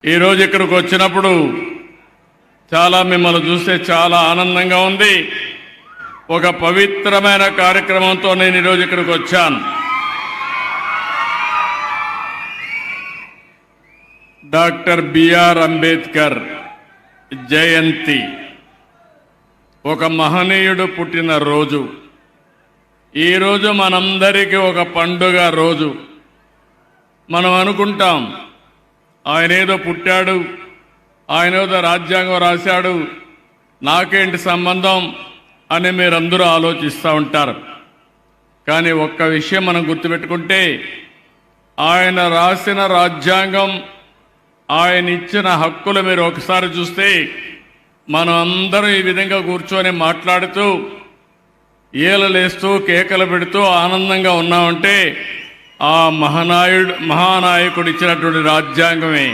ఈరోజు ఇక్కడికి వచ్చినప్పుడు చాలా మిమ్మల్ని చూస్తే చాలా ఆనందంగా ఉంది. ఒక పవిత్రమైన కార్యక్రమంతో నేను ఈరోజు ఇక్కడికి వచ్చాను. డాక్టర్ బిఆర్ అంబేద్కర్ జయంతి, ఒక మహనీయుడు పుట్టిన రోజు. ఈరోజు మనందరికీ ఒక పండుగ రోజు. మనం అనుకుంటాం ఆయనేదో పుట్టాడు, ఆయనేదో రాజ్యాంగం రాశాడు, నాకేంటి సంబంధం అని మీరందరూ ఆలోచిస్తూ ఉంటారు. కానీ ఒక్క విషయం మనం గుర్తుపెట్టుకుంటే, ఆయన రాసిన రాజ్యాంగం, ఆయన ఇచ్చిన హక్కులు మీరు ఒకసారి చూస్తే, మనం అందరం ఈ విధంగా కూర్చొని మాట్లాడుతూ ఏలలేస్తూ కేకలు పెడుతూ ఆనందంగా ఉన్నామంటే ఆ మహానాయకుడు ఇచ్చినటువంటి రాజ్యాంగమే.